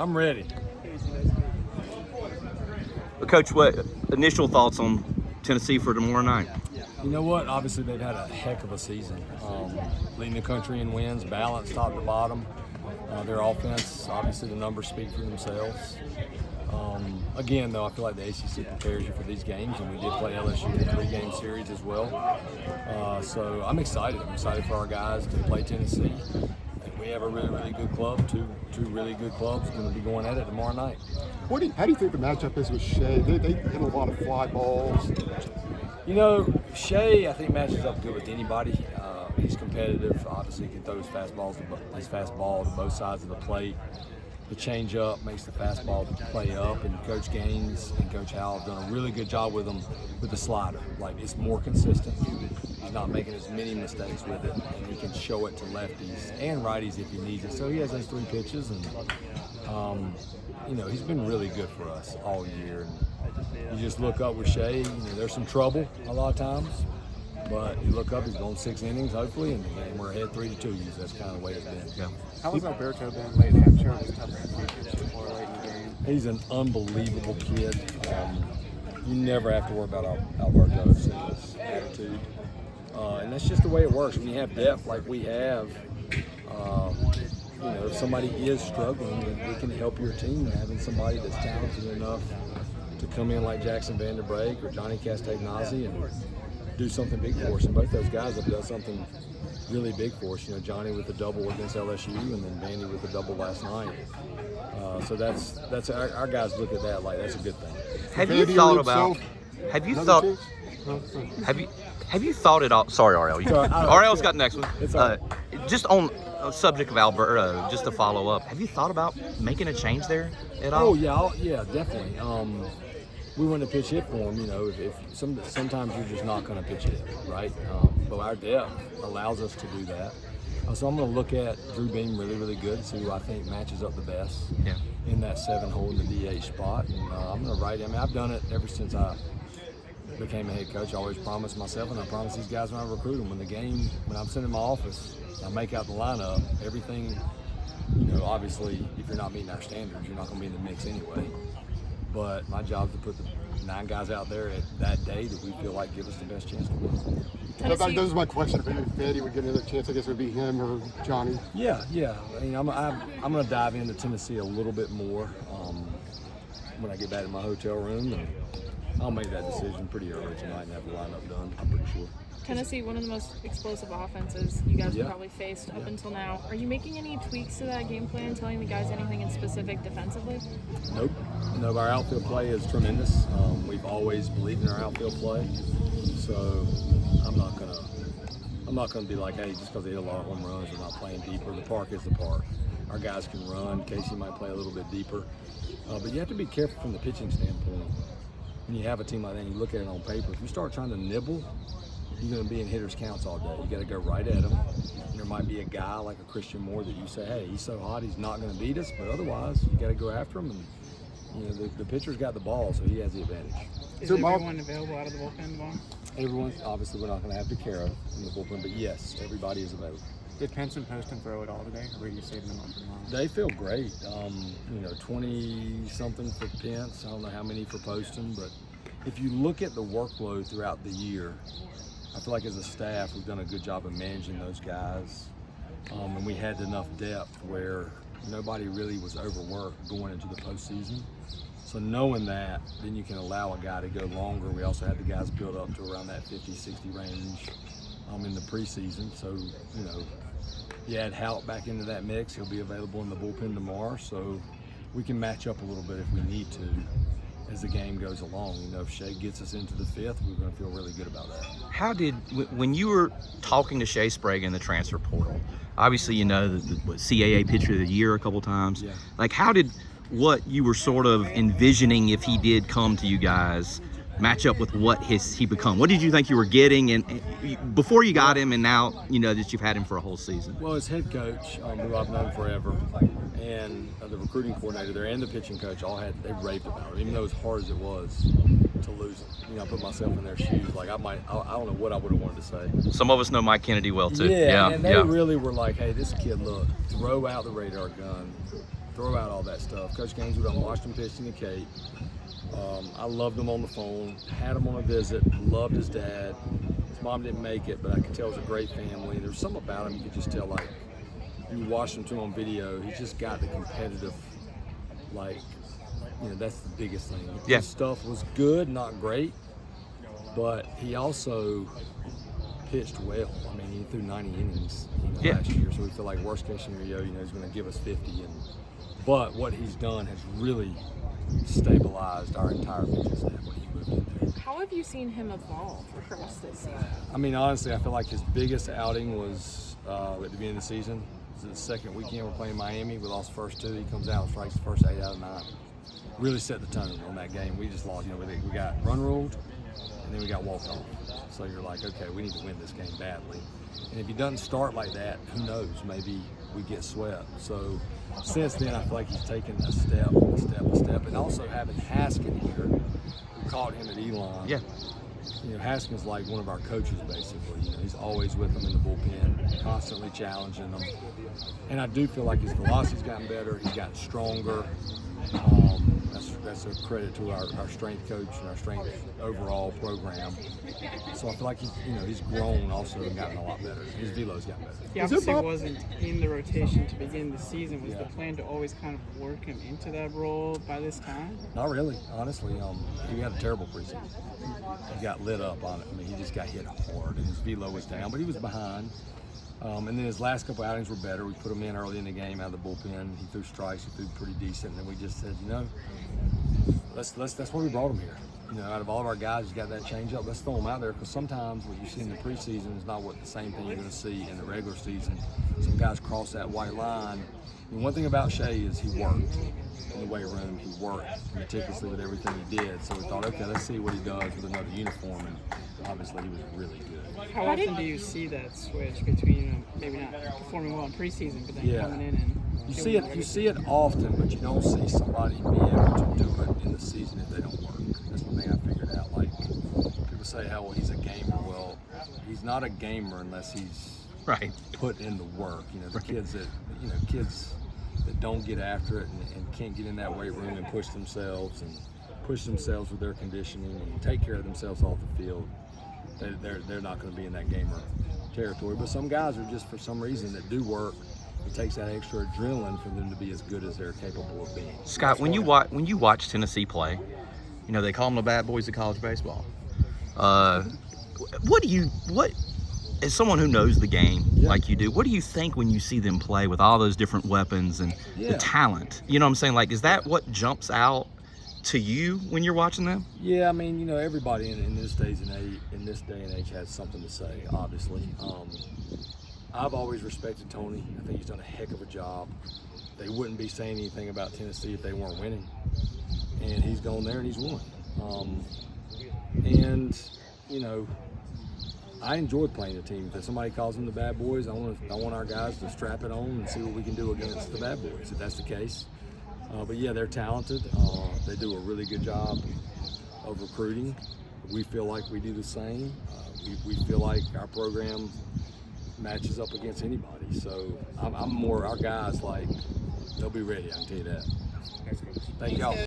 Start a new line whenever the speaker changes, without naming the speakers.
I'm ready.
Coach, what initial thoughts on Tennessee for tomorrow night?
You know what? Obviously, they've had a heck of a season. Leading the country in wins, balanced top to bottom. Their offense, obviously, the numbers speak for themselves. Again, though, I feel like the ACC prepares you for these games, and we did play LSU in a 3-game series as well. So I'm excited. I'm excited for our guys to play Tennessee. We have a really, really good club, two really good clubs going to be going at it tomorrow night.
How do you think the matchup is with Shay? They hit a lot of fly balls.
You know, Shay, I think, matches up good with anybody. He's competitive. Obviously, he can throw his fastball to both sides of the plate. The change-up makes the fastball play up, and Coach Gaines and Coach Howell have done a really good job with him with the slider. Like, it's more consistent. He's not making as many mistakes with it, and he can show it to lefties and righties if he needs it. So he has those 3 pitches, and you know, he's been really good for us all year. And you just look up with Shay. You know, there's some trouble a lot of times, but you look up, he's going 6 innings, hopefully, and we're ahead 3-2. That's kind of the way it's been.
Yeah.
How was Alberto been lately? I'm sure it was tougher than before late in the game.
He's an unbelievable kid. You never have to worry about Alberto's attitude. And that's just the way it works. When you have depth like we have, you know, if somebody is struggling, it can help your team having somebody that's talented enough to come in like Jackson Vanderbrake or Johnny Castagnazzi and do something big for us. And both those guys have done something really big for us. You know, Johnny with the double against LSU, and then Vandy with the double last night. So that's our guys look at that like that's a good thing.
Have you thought it all? Sorry, RL. RL's got the next one. Just on the subject of Alberto, just to follow up, have you thought about making a change there at all?
Oh yeah, definitely. We want to pitch hit for him. You know, if sometimes you're just not going to pitch hit, right? But our depth allows us to do that. So I'm going to look at Drew Beam really, really good and see who I think matches up the best in that 7 hole in the DH spot. And I'm going to write him. I've done it ever since I became a head coach. I always promise myself, and I promise these guys when I recruit them, when I'm sitting in my office, I make out the lineup, everything, you know, obviously, if you're not meeting our standards, you're not going to be in the mix anyway. But my job is to put the 9 guys out there at that day that we feel like give us the best chance to win.
That was my question. If Vandy would get another chance, I guess it would be him or Johnny.
Yeah. I mean, I'm going to dive into Tennessee a little bit more when I get back to my hotel room, and I'll make that decision pretty early tonight and have the lineup done, I'm pretty sure.
Tennessee, one of the most explosive offenses you guys have probably faced up until now. Are you making any tweaks to that game plan, telling the guys anything in specific defensively?
Nope. No, our outfield play is tremendous. We've always believed in our outfield play, so I'm not gonna be like, hey, just because they hit a lot of home runs, we're not playing deeper. The park is the park. Our guys can run. Casey might play a little bit deeper, but you have to be careful from the pitching standpoint. When you have a team like that, and you look at it on paper. If you start trying to nibble, you're going to be in hitters' counts all day. You got to go right at them. There might be a guy like a Christian Moore that you say, hey, he's so hot, he's not going to beat us. But otherwise, you got to go after him. And you know, the pitcher's got the ball, so he has the advantage.
Is everyone available out of the bullpen tomorrow?
Everyone, obviously, we're not going to have DeCaro in the bullpen, but yes, everybody is available.
Did Pence and Poston throw it all today, or were you saving them up for tomorrow?
They feel great. You know, 20-something for Pence. I don't know how many for Poston, but if you look at the workload throughout the year, I feel like as a staff, we've done a good job of managing those guys. And we had enough depth where nobody really was overworked going into the postseason. So knowing that, then you can allow a guy to go longer. We also had the guys build up to around that 50-60 range in the preseason. So, you know, you add Hout back into that mix. He'll be available in the bullpen tomorrow. So we can match up a little bit if we need to as the game goes along. You know, if Shay gets us into the 5th, we're going to feel really good about that.
How did, when you were talking to Shay Sprague in the transfer portal, obviously, you know, the CAA Pitcher of the Year a couple times. Yeah. Like, how did what you were sort of envisioning if he did come to you guys match up with what he become? What did you think you were getting and before you got him, and now, you know, that you've had him for a whole season?
Well, as head coach, who I've known forever, and the recruiting coordinator there and the pitching coach they raved about it, even though as hard as it was to lose him. You know, I put myself in their shoes. Like, I don't know what I would have wanted to say.
Some of us know Mike Kennedy well too.
Yeah, and they really were like, hey, this kid, look, throw out the radar gun. throw out all that stuff. Coach Gaineswood, I watched him pitch in the Cape. I loved him on the phone, had him on a visit, loved his dad. His mom didn't make it, but I could tell it was a great family. There was something about him you could just tell, like, you watched him too on video, he's just got the competitive, like, you know, that's the biggest thing.
Yeah.
His stuff was good, not great, but he also pitched well. I mean, he threw 90 innings last year, so we feel like worst case scenario, you know, he's going to give us 50. But what he's done has really stabilized our entire pitching staff when he moved in there.
How have you seen him evolve across this season?
I mean, honestly, I feel like his biggest outing was at the beginning of the season. It was the second weekend we're playing Miami. We lost the first 2. He comes out and strikes the first 8 out of 9. Really set the tone on that game. We just lost. You know, we got run ruled, and then we got walked off. So you're like, okay, we need to win this game badly. And if he doesn't start like that, who knows? Maybe we get swept. So since then, I feel like he's taken a step. And also having Haskin here, who caught him at Elon.
Yeah.
You know, Haskin's like one of our coaches, basically. You know, he's always with them in the bullpen, constantly challenging them. And I do feel like his velocity's gotten better. He's gotten stronger. That's a credit to our strength coach and our strength overall program. So I feel like he's grown also and gotten a lot better. His velo's gotten better.
He obviously wasn't in the rotation to begin the season. Was the plan to always kind of work him into that role by this time?
Not really, honestly. He had a terrible preseason. He got lit up on it. I mean, he just got hit hard, and his velo was down, but he was behind. And then his last couple outings were better. We put him in early in the game out of the bullpen. He threw strikes. He threw pretty decent. And then we just said, you know, that's why we brought him here. You know, out of all of our guys who's got that changeup, let's throw him out there, because sometimes what you see in the preseason is not what the same thing you're going to see in the regular season. Some guys cross that white line. And one thing about Shay is he worked in the weight room. He worked meticulously with everything he did. So we thought, okay, let's see what he does with another uniform. And obviously, he was really good.
How often do you see that switch between maybe not performing well in preseason, but then coming in and
you see it often, but you don't see somebody be able to do it in the season if they don't work. That's one thing I figured out. Like, people say, "Oh, well, he's a gamer." Well, he's not a gamer unless he's put in the work. You know, the kids that don't get after it and can't get in that weight room and push themselves with their conditioning and take care of themselves off the field. They're not going to be in that gamer territory. But some guys are just, for some reason, that do work. It takes that extra adrenaline for them to be as good as they're capable of being.
Scott, when you watch Tennessee play, you know they call them the bad boys of college baseball. What as someone who knows the game like you do, what do you think when you see them play with all those different weapons and the talent? You know what I'm saying? Like, is that what jumps out to you when you're watching them?
Yeah, I mean, you know, everybody in this day and age has something to say, obviously. I've always respected Tony. I think he's done a heck of a job. They wouldn't be saying anything about Tennessee if they weren't winning. And he's gone there and he's won. And, you know, I enjoyed playing a team. If somebody calls them the bad boys, I want our guys to strap it on and see what we can do against the bad boys, if that's the case. But yeah, they're talented. They do a really good job of recruiting. We feel like we do the same. We feel like our program matches up against anybody. So I'm more, our guys, like, they'll be ready, I can tell you that. Thank y'all.